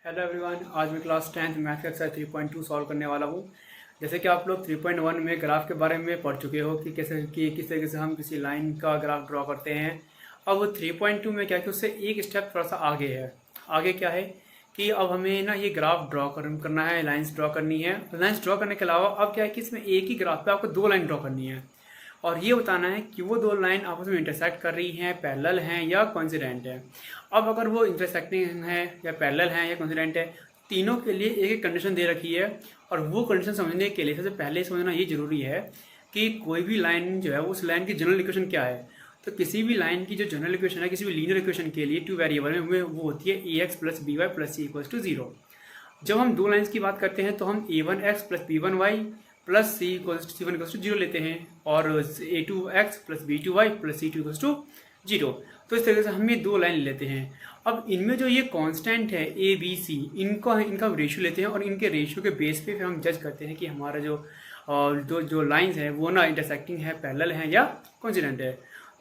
Hello everyone, आज मैं class 10th math का एक्सरसाइज 3.2 सॉल्व करने वाला हूँ। जैसे कि आप लोग 3.1 में ग्राफ के बारे में पढ़ चुके हो कि किस तरीके से हम किसी लाइन का ग्राफ ड्रॉ करते हैं। अब वो 3.2 में क्या है कि उससे एक स्टेप थोड़ा सा आगे है। आगे क्या है कि अब हमें ना ये ग्राफ करना है, लाइन्स ड्रॉ करनी है। लाइन्स ड्रॉ करने के अलावा अब क्या है कि इसमें एक ही ग्राफ पे आपको दो लाइन ड्रॉ करनी है और ये बताना है कि वो दो लाइन आपस में इंटरसेक्ट कर रही हैं, पैरेलल हैं या कोइंसिडेंट है। अब अगर वो इंटरसेक्टिंग है या पैरेलल हैं या कोइंसिडेंट है, तीनों के लिए एक एक कंडीशन दे रखी है। और वो कंडीशन समझने के लिए सबसे पहले समझना ये जरूरी है कि कोई भी लाइन जो है उस लाइन की जनरल इक्वेशन क्या है। तो किसी भी लाइन की जो जनरल इक्वेशन है किसी भी लीनियर इक्वेशन के लिए टू वेरिएबल में वो होती है a x plus B Y plus c equals to zero. जब हम दो लाइंस की बात करते हैं तो हम a1x plus b1y plus c1 zero लेते हैं और a2x plus b2y plus c2 zero. तो इस तरीके से हम ये दो लाइन लेते हैं। अब इनमें जो ये कांस्टेंट है a b c, इनका रेशियो लेते हैं और इनके रेशियो के बेस पे फिर हम जज करते हैं कि हमारा जो लाइंस है वो ना इंटरसेक्टिंग है, पैरेलल है या कोइंसिडेंट है।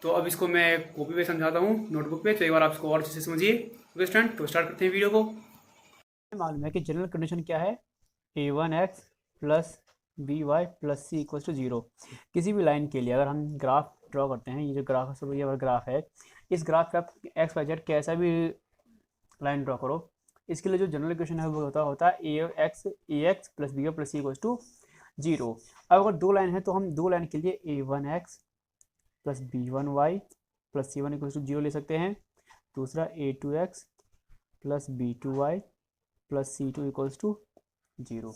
तो अब इसको मैं कॉपी पे समझाता हूँ नोटबुक पे, तो एक बार आप इसको और अच्छे से समझिए। ओके स्टूडेंट, तो स्टार्ट करते हैं वीडियो को। मालूम है कि जनरल कंडीशन क्या है, a1x plus B Y plus C equal to zero. किसी भी लाइन के लिए अगर हम ग्राफ ड्रॉ करते हैं, ये जो ग्राफ है सब ये वाला ग्राफ है, इस ग्राफ पे आप एक्स वाई जेड कैसा भी लाइन ड्रॉ करो, इसके लिए जो जनरल इक्वेशन है वो होता है a x plus B Y plus C equal to zero. अब अगर दो लाइन है तो हम दो लाइन के लिए a1x plus b1y plus c1 equal to zero ले सकते हैं। दूसरा a2x plus b2y plus c2 equals to zero.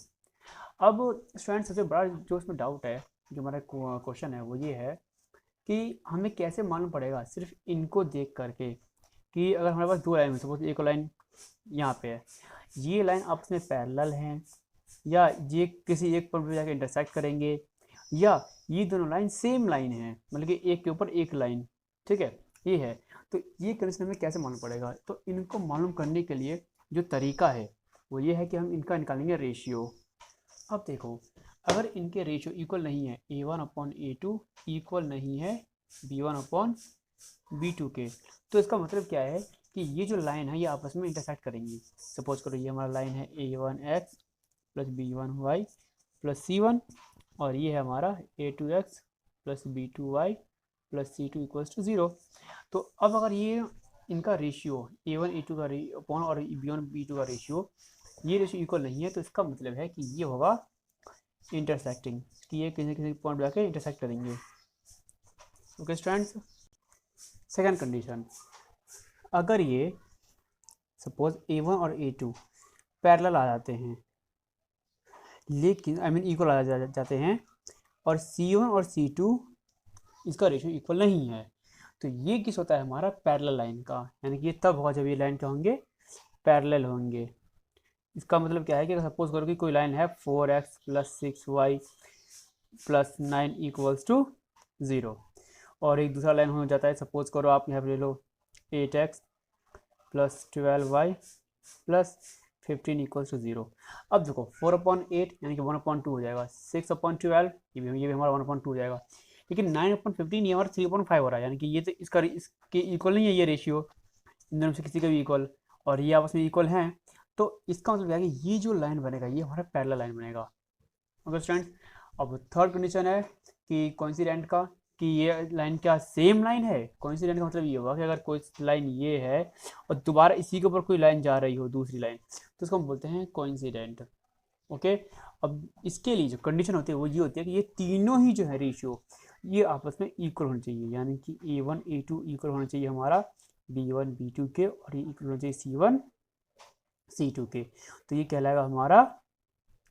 अब स्टूडेंट सबसे बड़ा जो इसमें डाउट है, जो हमारा क्वेश्चन है वो ये है कि हमें कैसे मालूम पड़ेगा सिर्फ इनको देख करके कि अगर हमारे पास दो लाइन है, सपोज एक लाइन यहाँ पे है, ये लाइन आपस में पैरेलल हैं या ये किसी एक पॉइंट पे जाके इंटरसेक्ट करेंगे या ये दोनों लाइन सेम लाइन है, मतलब कि एक के ऊपर एक लाइन, ठीक है, ये है। तो ये कंडीशन हमें कैसे मालूम पड़ेगा? तो इनको मालूम करने के लिए जो तरीका है वो ये है कि हम इनका निकालेंगे रेशियो। अब देखो, अगर इनके रेशियो इक्वल नहीं है, a1 अपॉन a2 इक्वल नहीं है b1 अपॉन b2 के, तो इसका मतलब क्या है कि ये जो लाइन है ये आपस में इंटरसेक्ट करेंगी। सपोज करो ये हमारा लाइन है a1x plus b1y plus c1 और ये है हमारा a2x plus b2y plus c2 equals to zero. तो अब अगर ये इनका रेशियो a1 a2 का अपॉन और b1 b2 का रेशियो, ये रेशियो इक्वल नहीं है, तो इसका मतलब है कि ये होगा इंटरसेक्टिंग, कि ये किसी किसी पॉइंट जाके इंटरसेक्ट करेंगे। ओके स्टूडेंट्स, सेकंड कंडीशन, अगर ये सपोज a1 और a2 पैरेलल आ जाते हैं, लेकिन इक्वल आ जाते हैं और c1 और c2 इसका रेशियो इक्वल नहीं है, तो ये किस होता है हमारा पैरेलल लाइन का, यानी कि ये तब होगा जब ये लाइन क्या होंगे, पैरेलल होंगे। इसका मतलब क्या है कि सपोज करो कि कोई लाइन है 4x plus 6y plus 9 equals to zero, और एक दूसरा लाइन हो जाता है, सपोज करो आप यहाँ पर ले लो 8x plus 12y plus 15 equals to zero. अब देखो 4/8 यानी कि 1/2 हो जाएगा, 6/12 ये भी हमारा 1/2 हो जाएगा, लेकिन 9/15 ये हमारा 3/5 हो रहा है, यानी कि ये तो इसके इक्वल नहीं है ये रेशियो, इन दोनों से किसी का भी इक्वल, और ये आपस में इक्वल हैं। तो इसका मतलब है कि ये जो लाइन बनेगा ये हमारा पैरेलल लाइन बनेगा। ओके स्टूडेंट, अब थर्ड कंडीशन है कि कोइंसिडेंट का, कि ये लाइन क्या सेम लाइन है। कोइंसिडेंट का मतलब ये होगा कि अगर कोई लाइन ये है और दोबारा इसी के ऊपर कोई लाइन जा रही हो, दूसरी लाइन, तो उसको हम बोलते हैं कोइंसिडेंट। ओके, अब इसके लिए जो कंडीशन होती है वो ये होती है कि ये तीनों ही जो है रेशियो ये आपस में इक्वल होना चाहिए, यानी कि a1 a2 इक्वल होना चाहिए हमारा b1 b2 के, और ये इक्वल होना चाहिए c1 c2 के, तो ये कहलाएगा हमारा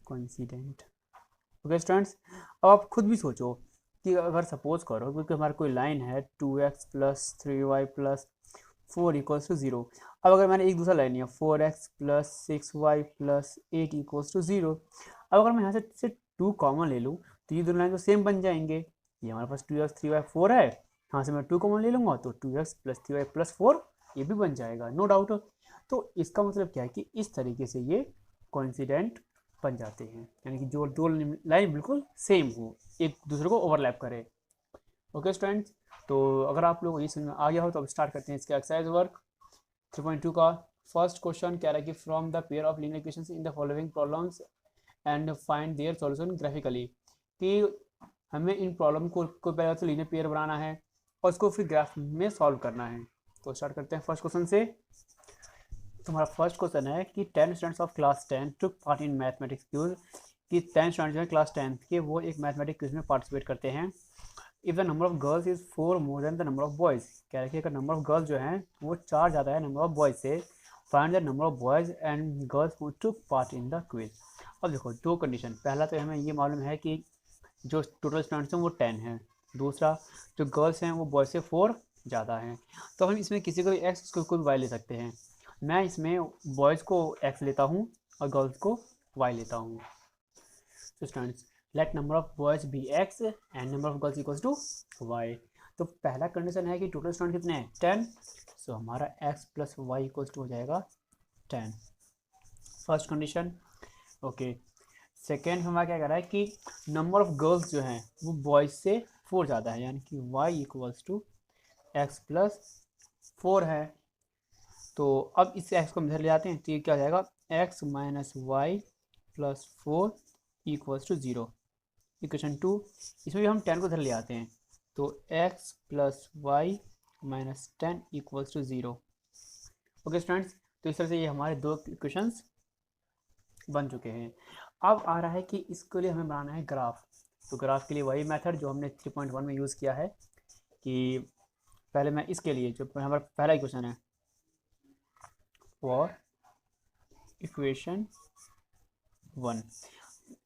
कोइंसिडेंट। ओके स्टूडेंट्स, अब आप खुद भी सोचो कि अगर सपोज करो क्योंकि हमारा कोई लाइन है 2x plus 3y plus 4 equals to zero. अब अगर मैंने एक दूसरा लाइन लिया 4x plus 6y plus 8 equals to zero, अब अगर मैं यहाँ से 2 कॉमन ले लूँ तो ये दोनों लाइन तो सेम बन जाएंगे। ये हमारे पास 2x 3y 4 है, यहाँ से मैं 2 कॉमन ले लूँगा तो 2x प्लस 3y प्लस 4 ये भी बन जाएगा, नो डाउट। तो इसका मतलब क्या है कि इस तरीके से ये कोइंसिडेंट बन जाते हैं, यानी कि जो दो लाइन बिल्कुल सेम हो, एक दूसरे को ओवरलैप करे। ओके स्टूडेंट्स, तो अगर आप लोग ये समझ में आ गया हो तो अब स्टार्ट करते हैं इसका एक्सरसाइज वर्क 3.2 का फर्स्ट क्वेश्चन कह रहा है कि from the pair of linear equations in the following problems and find their solution graphically, कि हमें इन प्रॉब्लम को पहले तो लीनियर पेयर बनाना है और उसको फिर ग्राफ में सॉल्व करना है। तो स्टार्ट करते हैं फर्स्ट क्वेश्चन से। तुम्हारा फर्स्ट क्वेश्चन है कि 10 students of class 10 took part in mathematics quiz, कि 10 स्टूडेंट जो है क्लास 10 के वो एक मैथमेटिक्स क्यूज में पार्टिसिपेट करते हैं। If the number of girls is 4 more than the number of boys, कह रहे हैं कि अगर नंबर ऑफ गर्ल्स जो हैं वो 4 ज़्यादा है नंबर ऑफ बॉयज़ से, find the number of boys and girls who took part in the quiz. अब देखो दो कंडीशन, पहला तो हमें ये मालूम है कि जो टोटल स्टूडेंट्स हैं वो 10 हैं, दूसरा जो गर्ल्स हैं वो बॉयज़ से 4 ज़्यादा हैं। तो हम इसमें किसी को भी एक्स को भी वाई ले सकते हैं। मैं इसमें बॉयज़ को एक्स लेता हूँ और गर्ल्स को वाई लेता हूँ। तो students let number of boys be X and number of girls equals to Y. तो पहला कंडीशन है कि टोटल स्टूडेंट कितने हैं 10, सो हमारा X plus Y equals to हो जाएगा 10, फर्स्ट कंडीशन। ओके, सेकेंड हमारा क्या कह रहा है कि नंबर ऑफ गर्ल्स जो हैं वो बॉयज़ से 4 ज़्यादा है, यानी कि Y equals to X plus 4 है। तो अब इस एक्स को हम इधर ले आते हैं तो ये क्या हो जाएगा X minus Y plus 4 equals to 0। Equation 2, इसमें भी हम 10 को इधर ले आते हैं तो x plus Y minus 10 equals to 0। Okay students, तो इस तरह से ये हमारे दो इक्वेशंस बन चुके हैं। अब आ रहा है कि इसके लिए हमें बनाना है ग्राफ। तो ग्राफ के लिए वही मेथड जो हमने 3.1 में यूज़ किया है, कि पहले मैं इसके लिए जो हमारा पहला इक्वेशन है फॉर इक्वेशन 1,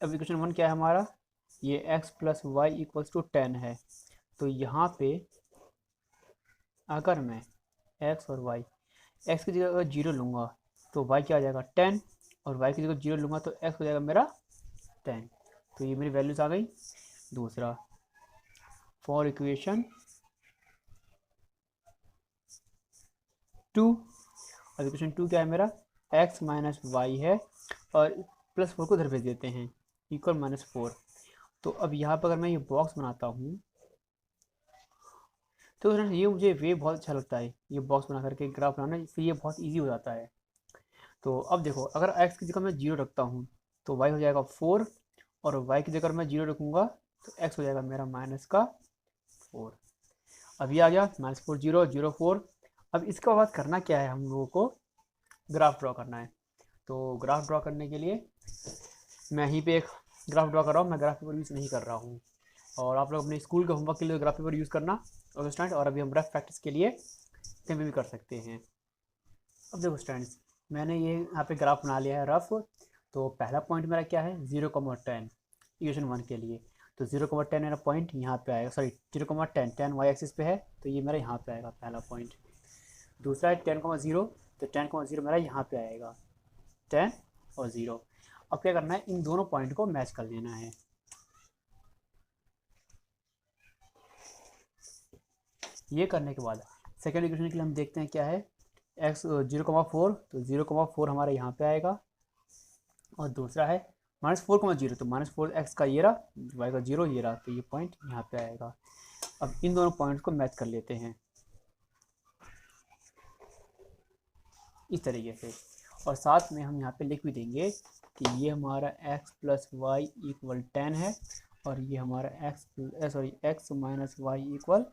अब इक्वेशन 1 क्या है हमारा, ये x plus Y equals to 10 है। तो यहाँ पे अगर मैं x और y, x की जगह अगर 0 लूँगा तो y क्या आ जाएगा 10, और y की जगह 0 लूँगा तो x हो जाएगा मेरा 10। तो ये मेरी वैल्यूज़ आ गई। दूसरा फॉर इक्वेशन 2, और इक्वेशन 2 क्या है मेरा x माइनस वाई है और प्लस 4 को इधर भेज देते हैं इक्वल माइनस 4। तो अब यहाँ पर अगर मैं ये बॉक्स बनाता हूँ तो ये मुझे वे बहुत अच्छा लगता है, ये बॉक्स बना करके ग्राफ बनाना, फिर ये बहुत इजी हो जाता है। तो अब देखो अगर x की जगह मैं 0 रखता हूँ तो y हो जाएगा 4, और y की जगह मैं 0 रखूँगा तो x हो जाएगा मेरा माइनस का 4। अब ये आ गया माइनस 4 0 0 4। अब इसके बाद करना क्या है, हम लोगों को ग्राफ ड्रॉ करना है। तो ग्राफ ड्रॉ करने के लिए मैं यहीं पे एक ग्राफ ड्रॉ कर रहा हूँ, मैं ग्राफ पेपर यूज़ नहीं कर रहा हूँ, और आप लोग अपने स्कूल के होमवर्क के लिए ग्राफ पेपर यूज़ करना और स्टूडेंट, और अभी हम रफ प्रैक्टिस के लिए कहीं भी कर सकते हैं। अब देखो स्टूडेंट्स, मैंने ये यहाँ पे ग्राफ बना लिया है रफ। तो पहला पॉइंट मेरा क्या है 0,10 इक्वेशन 1 के लिए, तो 0,10 मेरा पॉइंट यहाँ पे आएगा, सॉरी 0,10 10 वाई एक्सिस पे है तो ये मेरा यहाँ पे आएगा पहला पॉइंट। दूसरा है 10,0, तो 10,0 मेरा यहाँ पे आएगा 10 और 0। अब क्या करना है, इन दोनों पॉइंट को मैच कर लेना है। ये करने के बाद सेकेंड इक्वेशन के लिए हम देखते हैं क्या है x 0,4, तो 0,4 हमारे यहाँ पे आएगा, और दूसरा है -4,0, तो -4 x का ये रहा, y का 0 ये रहा, तो ये पॉइंट यहाँ पे आएगा। अब इन दोनों पॉइंट्स को मैच कर लेते हैं इस तरीके से, और साथ में हम यहाँ पे लिख भी देंगे कि ये हमारा x प्लस वाई इक्वल 10 है, और ये हमारा x माइनस वाई इक्वल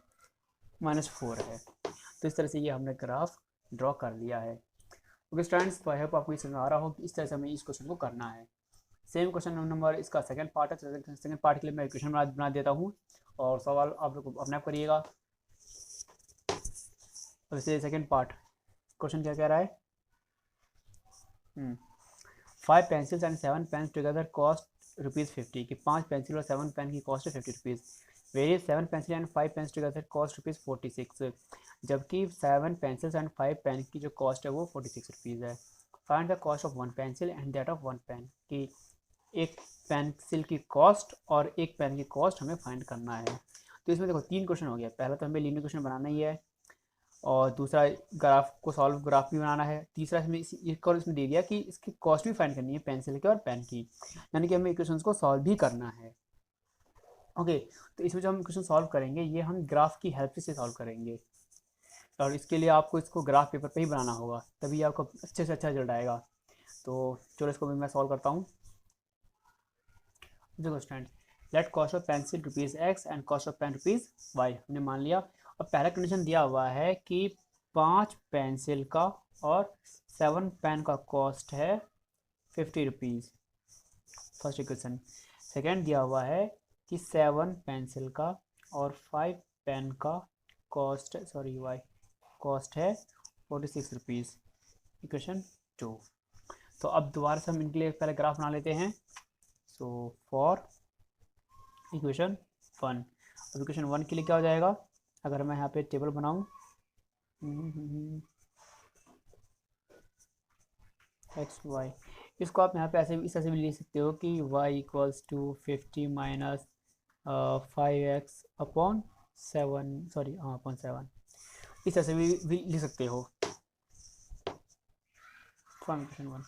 -4 है। तो इस तरह से ये हमने ग्राफ ड्रॉ कर लिया है। ओके स्टूडेंट्स, तो आई होप आपको ये समझ आ रहा हो कि इस तरह से हमें इस क्वेश्चन को करना है। सेम क्वेश्चन नंबर इसका सेकंड पार्ट है, सेकंड पार्ट के लिए मैं इक्वेशन बना देता हूँ और सवाल आप लोग अपने आप करिएगा। वैसे सेकंड पार्ट क्वेश्चन क्या कह रहा है, 5 pencils and 7 pens together cost ₹50, कि 5 पेंसिल और 7 पेन की कॉस्ट है ₹50। Whereas 7 pencil and 5 pens together cost ₹46, जबकि 7 पेंसिल्स एंड 5 पेन की जो कॉस्ट है वो ₹46 है। Find the cost of 1 pencil and that of 1 pen, कि एक पेंसिल की कॉस्ट और एक पेन की कॉस्ट हमें फाइंड करना है। तो इसमें देखो 3 क्वेश्चन हो गया, पहला तो हमें लीनियर क्वेश्चन बनाना ही है, और दूसरा ग्राफ को सॉल्व ग्राफ भी बनाना है, तीसरा इसमें दे दिया कि इसकी कॉस्ट भी फाइंड करनी है पेंसिल की और पेन की, यानी कि हमें इक्वेशंस को सॉल्व भी करना है। ओके, तो इसमें जो हम इक्वेशन सॉल्व करेंगे ये हम ग्राफ की हेल्प से सॉल्व करेंगे। और इसके लिए आपको इसको ग्राफ पेपर पे ही बनाना होगा, तभी आपको अच्छे से अच्छा रिजल्ट आएगा। तो चलो इसको भी मैं सॉल्व करता हूँ। देखो student, let cost of pencil rupees X and cost of pen rupees Y, हमने मान लिया। और पहला कंडीशन दिया हुआ है कि 5 पेंसिल का और 7 पेन का कॉस्ट है 50 रुपीज़, फर्स्ट इक्वेशन। सेकेंड दिया हुआ है कि 7 पेंसिल का और 5 पेन का वाई कॉस्ट है 46 रुपीज़, इक्वेशन 2। तो अब दोबारा से हम इनके लिए पहले ग्राफ बना लेते हैं। सो फॉर इक्वेशन 1, अब इक्वेशन 1 के लिए क्या हो जाएगा, अगर मैं यहाँ पे टेबल बनाऊँ एक्स वाई, इसको आप यहाँ पे ऐसे इस तरह से भी लिख सकते हो कि y equals to 50 minus 5x upon 7, sorry हाँ अपॉन 7, इस तरह से भी लिख सकते हो फ्रॉम इक्वेशन 1।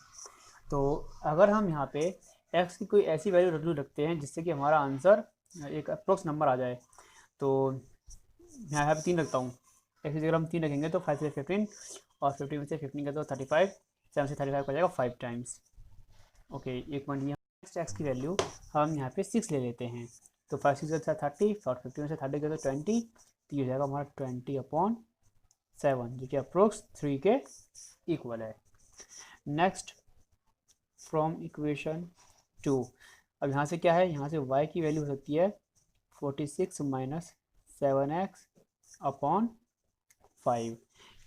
तो अगर हम यहाँ पे x की कोई ऐसी वैल्यू रखते हैं जिससे कि हमारा आंसर एक अप्रोक्स नंबर आ जाए, तो यहाँ पे 3 रखता हूँ। x की जगह हम 3 रखेंगे तो 5 से 15 और 50 में से 15 का तो 35, 7 से 35 का जाएगा 5 टाइम्स। ओके, एक पॉइंट ये। नेक्स्ट एक्स की वैल्यू हम यहाँ पे 6 ले लेते हैं, तो 5 6 से 30 और 50 में से 30 का तो 20, तो ये हो जाएगा हमारा 20 अपॉन 7, जो कि अप्रोक्स 3 के इक्वल है। नेक्स्ट फ्रॉम इक्वेशन 2, अब यहाँ से क्या है, यहाँ से y की वैल्यू हो सकती है 46 माइनस 7x अपॉन 5।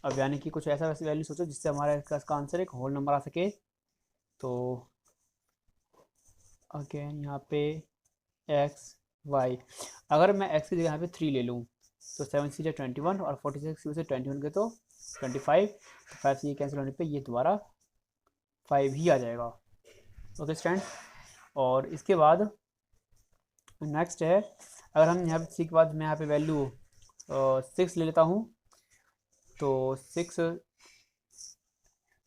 अब यानी कि कुछ ऐसा वैसे वैल्यू सोचो जिससे हमारा इसका आंसर एक होल नंबर आ सके। तो अगेन यहाँ पे x y, अगर मैं x की जगह यहाँ पे 3 ले लूँ तो 7 से 21 और 46 से 21 के तो 25, तो 5 से ये कैंसिल होने पे ये दोबारा 5 ही आ जाएगा। ओके स्टूडेंट, और इसके बाद नेक्स्ट है, अगर हम यहाँ पे 3 के बाद मैं यहाँ पे वैल्यू 6 ले लेता हूँ, तो 6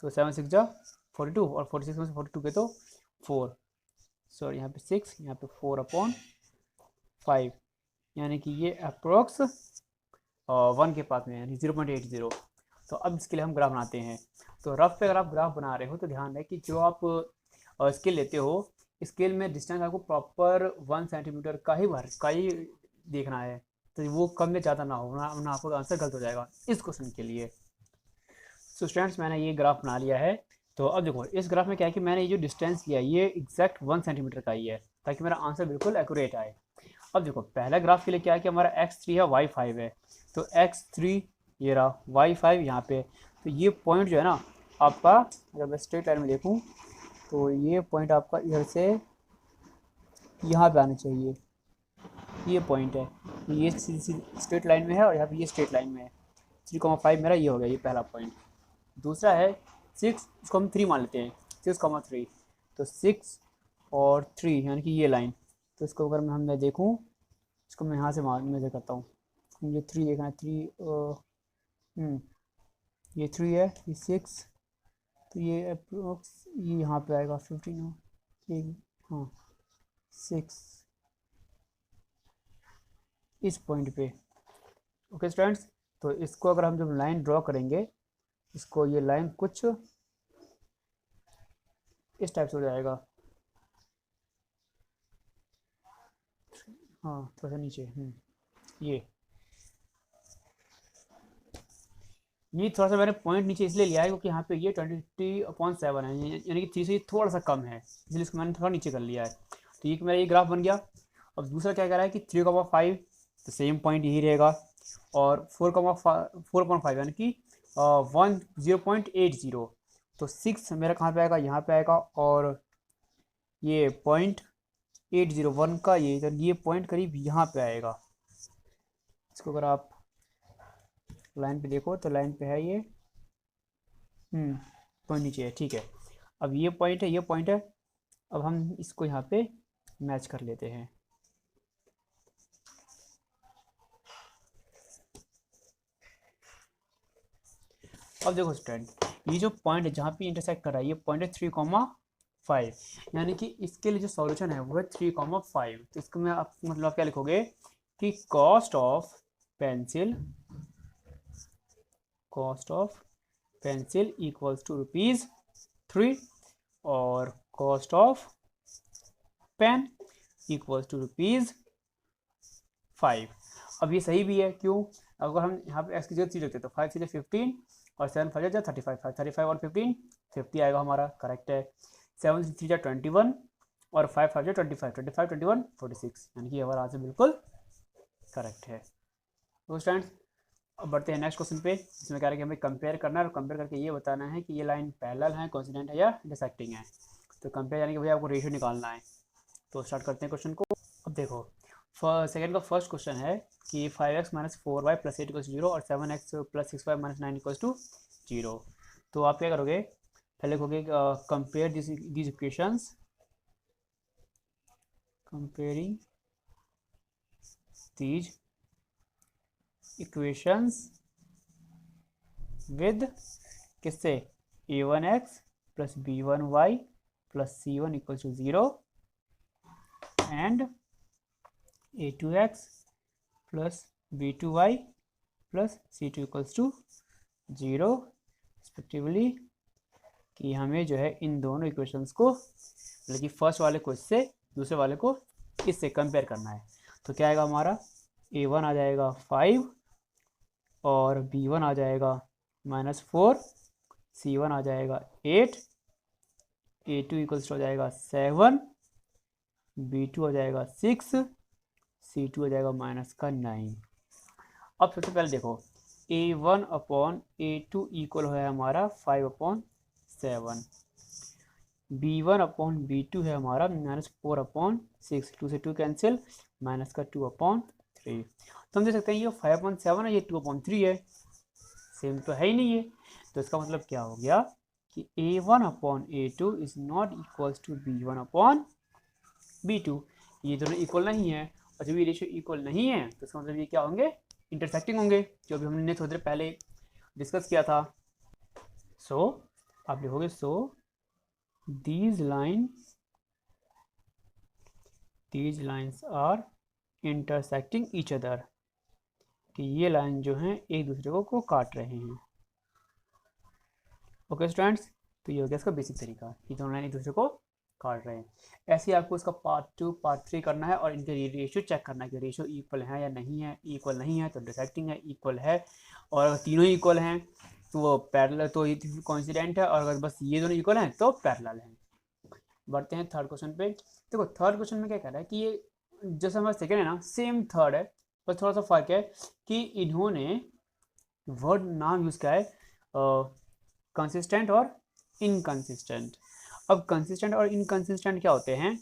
तो 7 6 जा 42 और 46 में से 42 के तो 4, सॉरी यहाँ पे 6 यहाँ पे 4 अपॉन 5, यानी कि ये अप्रोक्स 1 के पास में है, यानी 0.80। तो अब इसके लिए हम ग्राफ बनाते हैं। तो रफ पे अगर आप ग्राफ बना रहे हो तो ध्यान रहे कि जो आप स्केल लेते हो, स्केल में डिस्टेंस आपको प्रॉपर 1 सेंटीमीटर का ही देखना है, तो वो कम में ज़्यादा ना हो, वरना आपका आंसर गलत हो जाएगा इस क्वेश्चन के लिए। सो स्टूडेंट्स, मैंने ये ग्राफ बना लिया है। तो अब देखो इस ग्राफ में क्या है कि मैंने ये जो डिस्टेंस लिया ये एग्जैक्ट 1 सेंटीमीटर का ही है, ताकि मेरा आंसर बिल्कुल एक्यूरेट आए। अब देखो पहला ग्राफ के लिए क्या है कि हमारा x3 है y5 है, तो x3 ये रहा, y5 यहाँ पे, तो ये पॉइंट जो है ना आपका, अगर मैं स्ट्रेट लाइन में देखूँ तो ये पॉइंट आपका इधर से यहाँ पे आना चाहिए, ये पॉइंट है, ये स्ट्रेट लाइन में है और यहाँ पे ये स्ट्रेट लाइन में है। 3,5 मेरा ये हो गया, ये पहला पॉइंट। दूसरा है 6, इसको हम 3 मान लेते हैं, 6,3, तो 6 और 3 यानी कि ये लाइन, तो इसको अगर मैं देखूँ, इसको मैं यहाँ से मेजर करता हूँ, ये 3 देखना है, 3 ये 3 है, ये 6, तो ये अप्रोक्स ये यहाँ पे आएगा 15, हाँ 6 इस पॉइंट पे। ओके स्टूडेंट्स, तो इसको अगर हम जब लाइन ड्रॉ करेंगे, इसको ये लाइन कुछ इस टाइप से हो जाएगा, हाँ थोड़ा सा नीचे, ये थोड़ा सा मैंने पॉइंट नीचे इसलिए लिया है क्योंकि यहाँ पे ये 20/7 है, यानी कि 3 से थोड़ा सा कम है, इसलिए इसको मैंने थोड़ा नीचे कर लिया है। तो ये मेरा ये ग्राफ बन गया। अब दूसरा क्या कह रहा है कि 3,5, तो सेम पॉइंट यही रहेगा, और 4,5 यानी कि 0.80, तो 6 मेरा कहाँ पे आएगा, यहाँ पे आएगा, और ये 0.801 का ये पॉइंट करीब यहाँ पे आएगा। इसको अगर आप लाइन पे देखो तो लाइन पे है ये, पॉइंट नीचे है, ठीक है। अब ये पॉइंट है, ये पॉइंट है, अब हम इसको यहाँ पे मैच कर लेते हैं। अब देखो स्टूडेंट, ये जो पॉइंट है जहाँ पे इंटरसेक्ट कर रहा है, ये पॉइंट है 3,5, यानी कि इसके लिए जो सॉल्यूशन है वो है 3,5। तो इसको मैं आप मतलब आप क्या लिखोगे कि cost of pencil cost of pencil equals to ₹3 और cost of pen equals to ₹5। अब ये सही भी है, क्यों? अगर हम यहाँ पे एक्स की जगह 3 रखते तो 5 3 15 और 7 5 जा 35, 35 और 15 50 आएगा हमारा, करेक्ट है। 7 3 जा 21 और 5 5 जा 25, 25 21 46, यानी कि हमारा आंसर बिल्कुल करेक्ट है। तो स्टूडेंट्स अब बढ़ते हैं नेक्स्ट क्वेश्चन पे, इसमें कह रहे हैं कि हमें कंपेयर करना है और कंपेयर करके ये बताना है कि ये लाइन पैरेलल है, कोइंसिडेंट है या इंटरसेक्टिंग है। तो कंपेयर यानी कि भैया आपको रेशियो निकालना है। तो स्टार्ट करते हैं क्वेश्चन को। अब देखो सेकंड का फर्स्ट क्वेश्चन है कि 5x - 4y + 8 = 0 और 7x + 6y - 9 = 0। तो आप क्या करोगे, पहले लिखोगे compare these equations, comparing these equations with किससे, a1x + b1y + c1 = 0 and a2x + b2y + c2 = 0 respectively, कि हमें जो है इन दोनों इक्वेशंस को मतलब कि फर्स्ट वाले को इससे, दूसरे वाले को इससे कंपेयर करना है। तो क्या आएगा हमारा, a1 आ जाएगा 5 और b1 आ जाएगा -4, c1 आ जाएगा 8, a2 = हो जाएगा 7, b2 हो जाएगा 6, c2 हो जाएगा -9। अब सबसे पहले देखो a1/a2 इक्वल है हमारा 5/7, b1/b2 है हमारा -4/6, 2 से 2 कैंसिल, -2/3। तो हम देख सकते हैं ये 5/7 है, ये 2/3 है, सेम तो है ही नहीं है। तो इसका मतलब क्या हो गया कि a1/a2 is not equals to b1/b2, ये दोनों इक्वल नहीं है। और जब ये रेशियो इक्वल नहीं है तो इसका मतलब ये क्या होंगे, इंटरसेक्टिंग होंगे, जो भी हमने थोड़ी देर पहले डिस्कस किया था। सो आप लिखोगे सो these lines are intersecting each other, कि ये लाइन जो हैं एक दूसरे को काट रहे हैं। ओके स्टूडेंट्स, तो ये हो गया इसका बेसिक तरीका, कि दोनों लाइन एक दूसरे को काट रहे हैं। ऐसे ही आपको इसका पार्ट 2 पार्ट 3 करना है और इनके रेशियो चेक करना है कि रेशियो इक्वल है या नहीं है। इक्वल नहीं है तो इंटरसेक्टिंग है, इक्वल है और अगर तीनों इक्वल हैं तो वो पैरेलल, तो ये कोइंसिडेंट है, और अगर बस ये दोनों इक्वल हैं तो पैरेलल हैं। बढ़ते हैं थर्ड क्वेश्चन पे। देखो थर्ड क्वेश्चन में क्या कह रहा है कि ये जैसे हमारा सेकेंड है ना, सेम थर्ड है, बस थोड़ा सा फर्क है कि इन्होंने वर्ड नाम यूज़ किया है कंसिस्टेंट और इनकंसिस्टेंट। अब कंसिस्टेंट और इनकंसिस्टेंट क्या होते हैं,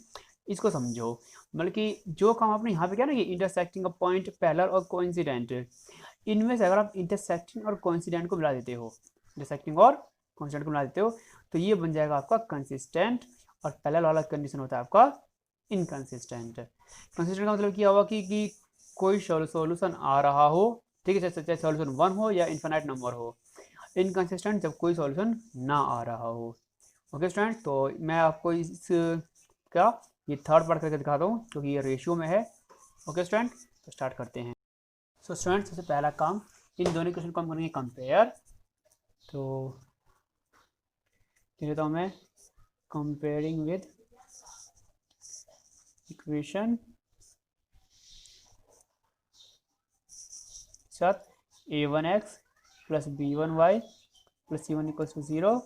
इसको समझो। मतलब कि जो काम आपने यहाँ पे किया ना, कि इंटरसेक्टिंग ऑफ पॉइंट, पैरेलल और कोइंसिडेंट, इनमें से अगर आप इंटरसेक्टिंग और कोइंसिडेंट को मिला देते हो, इंटरसेक्टिंग और कोइंसिडेंट को मिला देते हो, तो ये बन जाएगा आपका कंसिस्टेंट, और पैरेलल वाला कंडीशन होता है आपका इनकंसिस्टेंट। कंसिस्टेंट का मतलब क्या हुआ कि कोई सॉल्यूशन आ रहा हो, ठीक है, चाहे सॉल्यूशन 1 हो या इन्फिनाइट नंबर हो। इनकंसिस्टेंट जब कोई सॉल्यूशन ना आ रहा हो। ओके स्टूडेंट, तो मैं आपको इस क्या ये थर्ड पार्ट करके दिखाता हूँ, क्योंकि ये रेशियो में है। ओके स्टूडेंट, तो स्टार्ट करते हैं। सो स्टूडेंट, सबसे पहला काम, इन दोनों क्वेश्चन को हम करेंगे कंपेयर। तो देता हूँ मैं, कंपेयरिंग विद इक्वेशन साथ a1x + b1y + c1 = 0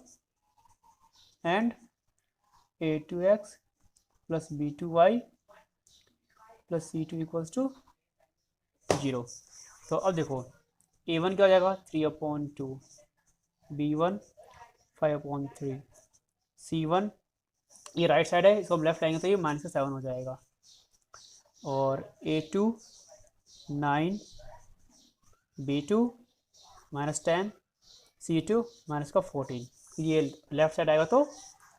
and a2x + b2y + c2 = 0। तो अब देखो a1 क्या हो जाएगा 3/2, b1 5/3, c1 ये राइट साइड है, इसको हम लेफ्ट लाएंगे तो ये -7 हो जाएगा, और a2 9, b2 -10, c2 -14, ये लेफ्ट साइड आएगा तो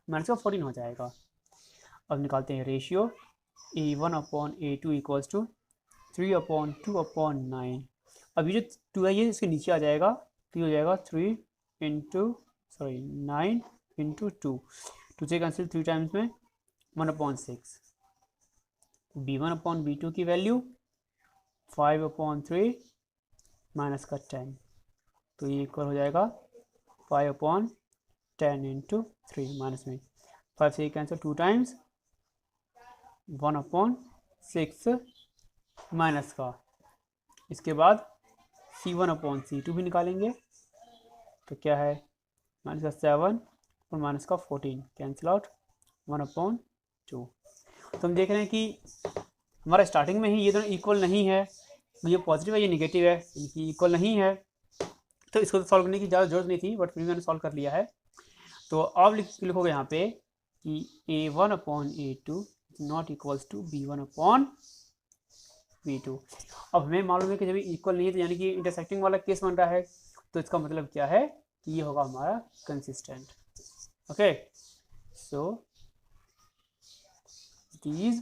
-14 हो जाएगा। अब निकालते हैं रेशियो, a1/a2 = 3/2/9। अब ये जो 2 है ये इसके नीचे आ जाएगा, तो ये हो जाएगा 9 × 2, 2 से कैंसिल 3 टाइम्स में 1/6। b1/b2 की वैल्यू 5/3 -10, तो ये इक्वल हो जाएगा 5/10 इंटू 3 माइनस में 5 से कैंसिल 2 टाइम्स 1/6 माइनस का, इसके बाद C1/C2 भी निकालेंगे तो क्या है माइनस का 7 और माइनस का 14 कैंसिल आउट 1/2। तो हम देख रहे हैं कि हमारा स्टार्टिंग में ही ये दोनों इक्वल नहीं है, ये पॉजिटिव है ये निगेटिव है, इनकी इक्वल नहीं है, तो इसको तो सॉल्व करने की ज़्यादा जरूरत नहीं थी, बट फिर मैंने सॉल्व कर लिया है। तो अब लिखोगे यहाँ पे कि A1/A2 not equals to B1/B2। अब हमें मालूम है कि जब ये इक्वल नहीं है तो यानी कि इंटरसेक्टिंग वाला केस बन रहा है, तो इसका मतलब क्या है कि ये होगा हमारा consistent. Okay, so these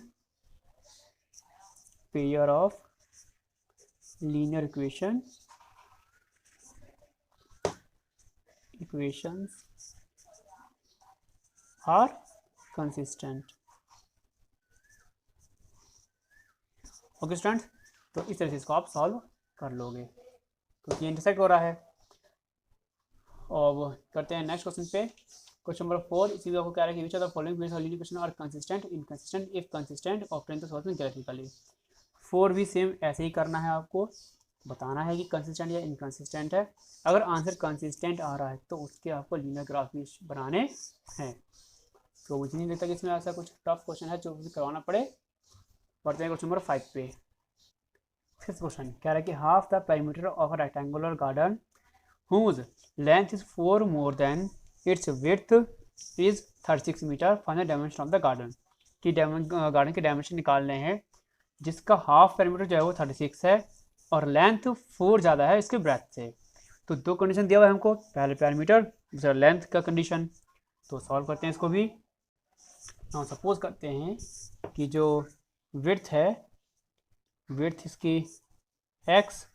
pair of linear equations are consistent। Okay students, तो इस तरह से इसको आप सॉल्व कर लोगे क्योंकि ये इंटरसेक्ट हो रहा है। और करते हैं नेक्स्ट क्वेश्चन पे, क्वेश्चन नंबर 4। इसी को कह रहा है कि which are the following linear equation are consistent, inconsistent, if consistent obtain the solution graphically. 4 भी सेम ऐसे ही करना है, आपको बताना है कि कंसिस्टेंट या इनकंसिस्टेंट है। अगर आंसर कंसिस्टेंट आ रहा है तो उसके आपको लीनियर ग्राफ भी बनाने हैं। तो मुझे नहीं लगता कि इसमें ऐसा कुछ टफ क्वेश्चन है जो मुझे करवाना पड़े। पढ़ते हैं क्वेश्चन नंबर 5 पे। फिफ्थ क्वेश्चन कह रहा है कि half the perimeter of a rectangular garden whose length is 4 more than its width is 36 metre, find the dimension of the garden. कि गार्डन के डायमेंशन निकालने हैं जिसका हाफ पेरीमीटर जो है वो 36 है और लेंथ 4 ज़्यादा है इसके ब्रेथ से। तो दो कंडीशन दिया हुआ है हमको, पहले पेरीमीटर दूसरा लेंथ का कंडीशन। तो सॉल्व करते हैं इसको भी। हम सपोज करते हैं कि जो विड्थ है, विड्थ इसकी x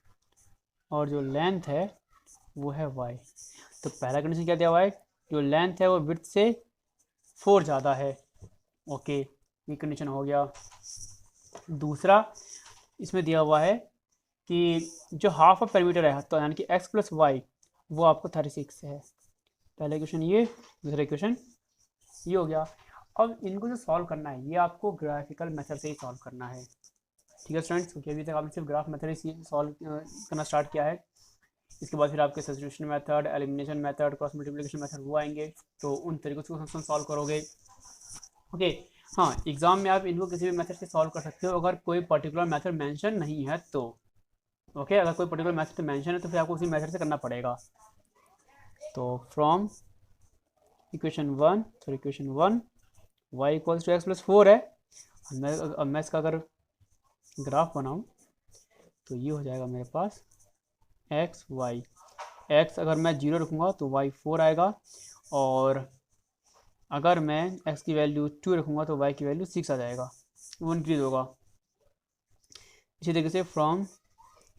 और जो लेंथ है वो है y। तो पहला कंडीशन क्या दिया हुआ है, जो लेंथ है वो विड्थ से 4 ज़्यादा है। ओके, ये कंडीशन हो गया। दूसरा इसमें दिया हुआ है कि जो हाफ ऑफ पेरीमीटर है तो यानी कि x + y वो आपको 36 है। पहला इक्वेशन ये, दूसरा इक्वेशन ये हो गया। अब इनको जो सॉल्व करना है ये आपको ग्राफिकल मेथड से ही सॉल्व करना है। ठीक है स्टूडेंट्स, क्योंकि अभी तक आपने सिर्फ ग्राफ मेथड ही सॉल्व करना स्टार्ट किया है। इसके बाद फिर आपके substitution method, elimination method, cross multiplication method वो आएंगे, तो उन तरीकों से हम सॉल्व करोगे। ओके, हाँ, एग्जाम में आप इनको किसी भी मेथड से सॉल्व कर सकते हो अगर कोई पर्टिकुलर मेथड मेंशन नहीं है तो। ओके, अगर कोई पर्टिकुलर मेथड मेंशन है तो फिर आपको उसी मेथड से करना पड़ेगा। तो from equation 1 y equals to x + 4 है। अब मैं इसका अगर ग्राफ बनाऊं तो ये हो जाएगा मेरे पास x y। x अगर मैं 0 रखूँगा तो y 4 आएगा, और अगर मैं x की वैल्यू 2 रखूँगा तो y की वैल्यू 6 आ जाएगा, वो इंक्रीज होगा। इसी तरीके से फ्रॉम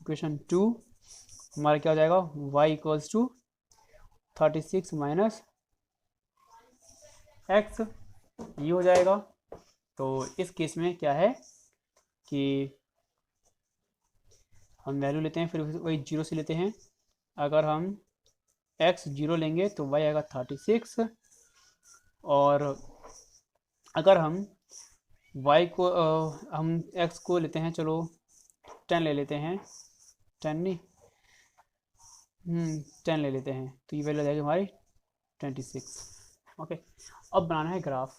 इक्वेशन 2 हमारा क्या हो जाएगा, y equals to 36 minus x, ये हो जाएगा। तो इस केस में क्या है कि हम वैल्यू लेते हैं फिर वही 0 से लेते हैं। अगर हम x 0 लेंगे तो y आएगा 36, और अगर हम y को हम x को लेते हैं, चलो 10 ले लेते हैं, 10 नहीं 10 ले लेते हैं, तो ये वैल्यू आ जाएगी हमारी 26। ओके, अब बनाना है ग्राफ।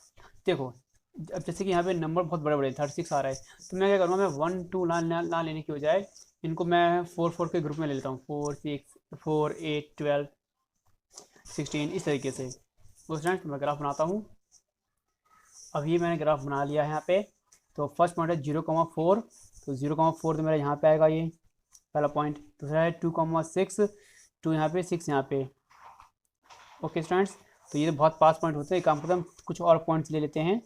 देखो अब जैसे कि यहाँ पे नंबर बहुत बड़े बड़े 36 आ रहा है, तो मैं क्या करूँगा, मैं 1 2 ना लेने की बजाय इनको मैं 4 4 के ग्रुप में ले लेता हूँ, 4 6 4 8 12 16 इस तरीके से। उस टाइम मैं ग्राफ बनाता हूँ। अब ये मैंने ग्राफ बना लिया है यहाँ पे। तो फर्स्ट पॉइंट है 0,4, तो 0,4 तो मेरा यहाँ पे आएगा, ये पहला पॉइंट। दूसरा है 2,6, 2 यहाँ पे 6 यहाँ पे। ओके स्टूडेंट्स, तो ये तो बहुत पास पॉइंट होते हैं, काम करते हम कुछ और पॉइंट्स ले लेते हैं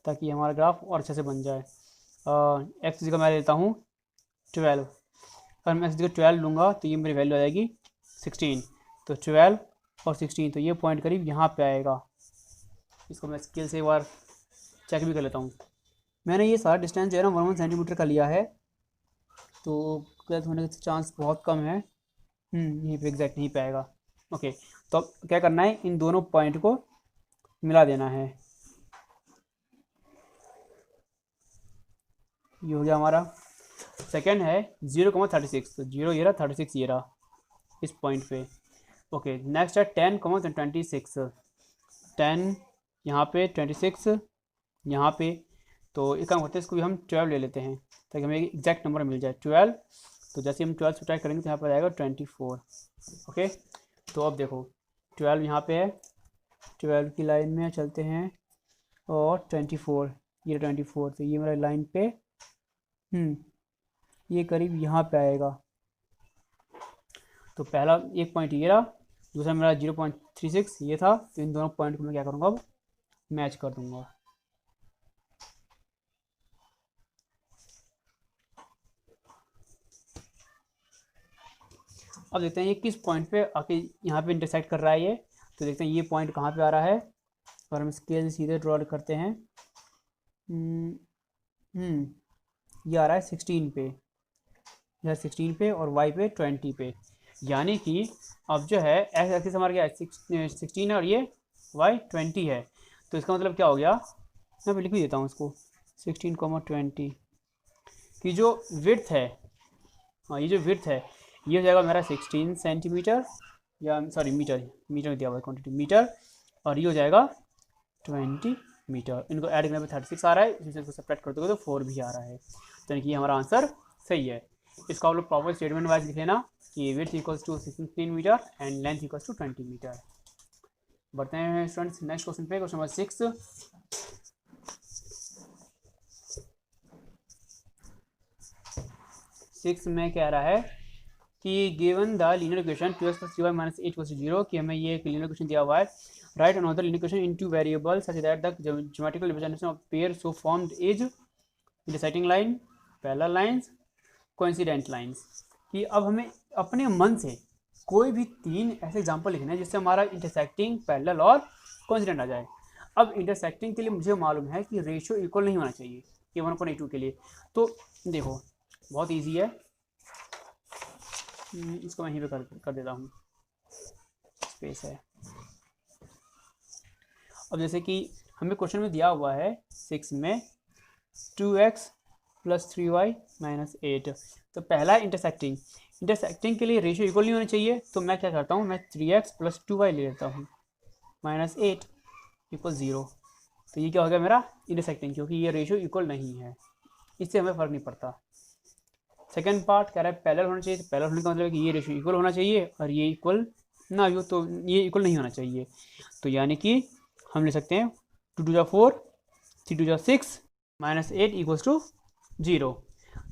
ताकि हमारा ग्राफ और अच्छे से बन जाए। एक्स जगह मैं लेता हूँ 12, अगर मैं एक्स जगह 12 लूँगा तो ये मेरी वैल्यू आ जाएगी 16। तो 12 और 16, तो ये पॉइंट करीब यहाँ पे आएगा। इसको मैं स्केल से एक बार चेक भी कर लेता हूँ। मैंने ये सारा डिस्टेंस जो है ना 1 सेंटीमीटर का लिया है, तो गलत होने का चांस बहुत कम है। यहीं पे एग्जैक्ट यहीं पे आएगा। ओके, तो अब क्या करना है, इन दोनों पॉइंट को मिला देना है। ये हो गया हमारा। सेकंड है 0,36, तो 0 ये रहा, 36 ये रहा इस पॉइंट पे। ओके, नेक्स्ट है 10,26, 10 यहाँ पे, 26 यहाँ पे। तो एक काम करते हैं, इसको भी हम 12 ले लेते हैं ताकि हमें एग्जैक्ट नंबर मिल जाए 12। तो जैसे हम 12 सब्ट्रैक्ट करेंगे तो यहाँ पर आएगा 24। ओके, तो अब देखो 12 यहाँ पे है, 12 की लाइन में चलते हैं, और 24, ये 24, तो ये मेरा लाइन पे ये करीब यहाँ पे आएगा। तो पहला एक पॉइंट ये रहा, दूसरा मेरा 0.36 ये था। तो इन दोनों पॉइंट को मैं क्या करूँगा, अब मैच कर दूंगा। अब देखते हैं ये किस पॉइंट पे आके यहाँ पे इंटरसेक्ट कर रहा है ये। तो देखते हैं ये पॉइंट कहाँ पे आ रहा है, और हम स्केल सीधे ड्रॉ करते हैं। ये आ रहा है 16 पे, यह 16 पे, और वाई पे 20 पे। यानी कि अब जो है एक्स एक्सिस हमारा क्या है, 16 है, और ये वाई 20 है। तो इसका मतलब क्या हो गया, मैं भी लिख भी देता हूँ इसको, 16,20 की जो विड्थ है, हाँ ये जो विड्थ है, ये हो जाएगा मेरा 16 सेंटीमीटर, या सॉरी मीटर में दिया हुआ है क्वान्टिटी मीटर, और ये हो जाएगा 20 मीटर। इनको ऐड करने पर 36 आ रहा है, इसमें इसको सेपरेट कर दोगे तो 4 भी आ रहा है। तो यानी कि हमारा आंसर सही है। इसको आप लोग प्रॉपर स्टेटमेंट वाइज लिख लेना कि width equals to 16 metre and length equals to 20 metre. बढ़ते हैं स्टूडेंट्स नेक्स्ट क्वेश्चन पे, क्वेश्चन नंबर 6 में कह रहा है कि given the linear equation 2x + 3y - 8 = 0, कि हमें ये एक लीनियर इक्वेशन दिया हुआ है। Right another linear equation in two variable such that the geometrical representation of pair so formed is intersecting line, parallel lines, coincident lines. कि अब हमें अपने मन से कोई भी 3 ऐसे एग्जाम्पल लिखने हैं जिससे हमारा इंटरसेक्टिंग, पैरेलल और कोइंसिडेंट आ जाए। अब इंटरसेक्टिंग के लिए मुझे मालूम है कि रेशियो इक्वल नहीं होना चाहिए A1/A2 के लिए। तो देखो बहुत ईजी है, इसको मैं यहीं पे कर देता हूँ, स्पेस है। अब जैसे कि हमें क्वेश्चन में दिया हुआ है 6 में 2x + 3y - 8। तो पहला इंटरसेक्टिंग के लिए रेशियो इक्वल नहीं होना चाहिए, तो मैं क्या करता हूँ, मैं 3x + 2y ले लेता हूँ -8 = 0। तो ये क्या हो गया मेरा इंटरसेक्टिंग, क्योंकि ये रेशियो इक्वल नहीं है, इससे हमें फ़र्क नहीं पड़ता। सेकेंड पार्ट कह रहा है पैरेलल होना चाहिए, तो पैरेलल होने का मतलब है कि ये रेशियो इक्वल होना चाहिए, और ये इक्वल ना हो तो ये इक्वल नहीं होना चाहिए। तो यानी कि हम ले सकते हैं 2 × 4, 3 × 6 -8 = 0।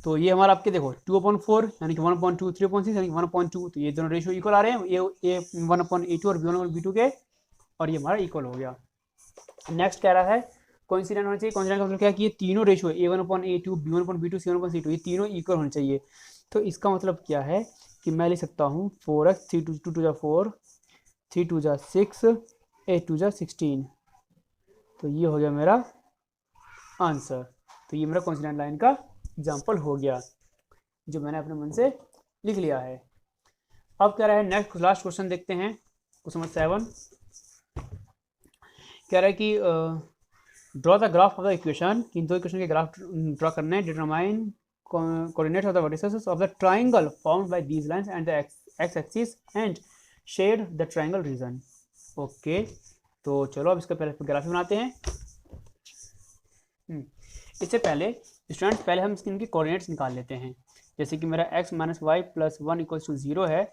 तो ये हमारा आपके देखो 2/4 यानी कि 1/2, 3/6 यानी कि 1/2। तो ये दोनों रेशियो इक्वल आ रहे हैं, ये 1/A2 और B1/B2 के, और ये हमारा इक्वल हो गया। नेक्स्ट कह रहा है कोइंसिडेंट होना चाहिए। कोइंसिडेंट का मतलब क्या है कि ये तीनों रेशियो A1/A2, B1/B2, C1/C2 ये तीनों इक्वल होने चाहिए। तो इसका मतलब क्या है कि मैं लिख सकता हूँ 4x, 3 2 2 4, 3 2 6, 8 2 16। तो ये हो गया मेरा आंसर। तो ये मेरा कोइंसिडेंट लाइन का एग्जाम्पल हो गया जो मैंने अपने मन से लिख लिया है। अब कह रहा है नेक्स्ट लास्ट क्वेश्चन देखते हैं, क्वेश्चन नंबर 7 कह रहा है कि draw the graph of the equation. इन दो इक्वेशन के ग्राफ ड्रॉ करने हैं। Determine coordinates of the vertices of the triangle formed by these lines and the x axis and shade the triangle region. Okay, तो चलो अब इसका पहले ग्राफ बनाते हैं। इससे पहले स्टूडेंट्स पहले हम इनके कोऑर्डिनेट्स निकाल लेते हैं। जैसे कि मेरा x - y + 1 = 0 है,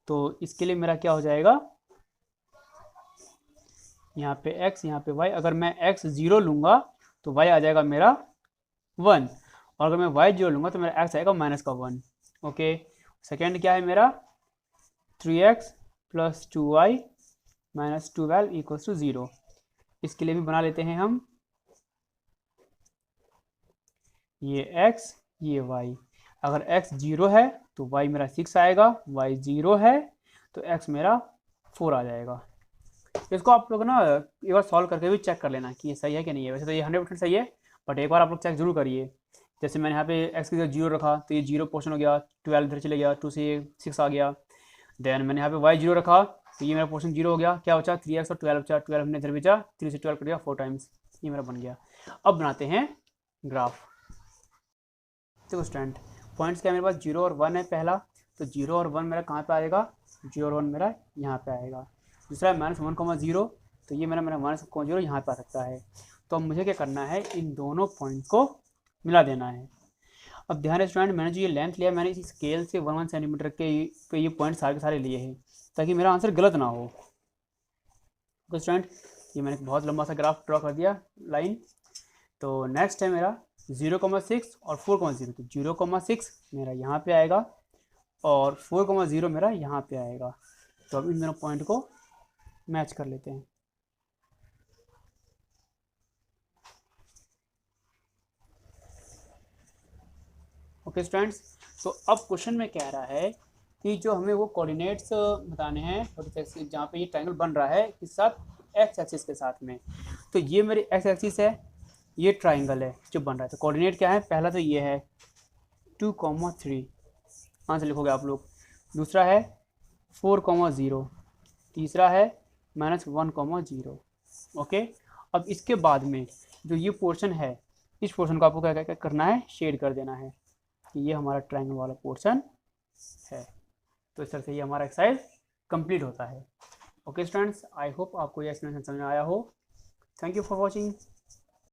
तो इसके लिए मेरा क्या हो जाएगा, यहाँ पे x यहाँ पे y। अगर मैं x 0 लूँगा तो y आ जाएगा मेरा 1, और अगर मैं y 0 लूँगा तो मेरा x आएगा -1। ओके, सेकेंड क्या है मेरा 3x + 2y - 12 = 0। इसके लिए भी बना लेते हैं हम, ये x ये y। अगर x 0 है तो y मेरा 6 आएगा, y 0 है तो x मेरा 4 आ जाएगा। इसको आप लोग ना एक बार सॉल्व करके भी चेक कर लेना कि ये सही है कि नहीं है। वैसे तो ये 100% सही है, बट एक बार आप लोग चेक जरूर करिए। जैसे मैंने यहाँ पे x की जगह 0 रखा तो ये 0 पोर्शन हो गया, 12 इधर चले गया, 2 से 6 आ गया। देन मैंने यहाँ पे वाई 0 रखा, तो ये मेरा पोर्शन 0 हो गया। क्या बचा 3x और 12 बचा, 12 हमने इधर भेजा, 3 से 12 कर दिया 4 टाइम्स, ये मेरा बन गया। अब बनाते हैं ग्राफ। देखो स्टूडेंट, पॉइंट्स क्या मेरे पास 0 और 1 है पहला, तो 0 और 1 मेरा कहाँ पे आएगा, 0 और 1 मेरा यहाँ पे आएगा। दूसरा -1,0, तो ये मेरा -1,0 यहाँ पे आ सकता है। तो अब मुझे क्या करना है, इन दोनों पॉइंट को मिला देना है। अब ध्यान स्टूडेंट, मैंने जो ये लेंथ लिया, मैंने इस स्केल से 1 सेंटीमीटर के पे ये पॉइंट सारे के सारे लिए हैं, ताकि मेरा आंसर गलत ना हो। तो स्टूडेंट, ये मैंने बहुत लंबा सा ग्राफ ड्रॉ कर दिया लाइन। तो नेक्स्ट है मेरा 0,6 और 4,0, तो 0,6 मेरा यहाँ पे आएगा और 4,0 मेरा यहाँ पे आएगा। तो अब इन दोनों पॉइंट को मैच कर लेते हैं। ओके स्टूडेंट्स, तो अब क्वेश्चन में कह रहा है कि जो हमें वो कोऑर्डिनेट्स बताने हैं, जहाँ पे ये ट्रायंगल बन रहा है किस साथ, एक्स एक्सिस के साथ में। तो ये मेरी एक्स एक्सिस है, ये ट्रायंगल है जो बन रहा है। तो कोऑर्डिनेट क्या है, पहला तो ये है 2,3, आंसर लिखोगे आप लोग। दूसरा है 4,0, तीसरा है -1,0। ओके, अब इसके बाद में जो ये पोर्शन है, इस पोर्शन को आपको क्या क्या करना है, शेड कर देना है कि ये हमारा ट्रायंगल वाला पोर्शन है। तो इस तरह से ये हमारा एक्सरसाइज कंप्लीट होता है। ओके स्टूडेंट्स, आई होप आपको ये एक्सप्लेनेशन समझ में आया हो। Thank you for watching.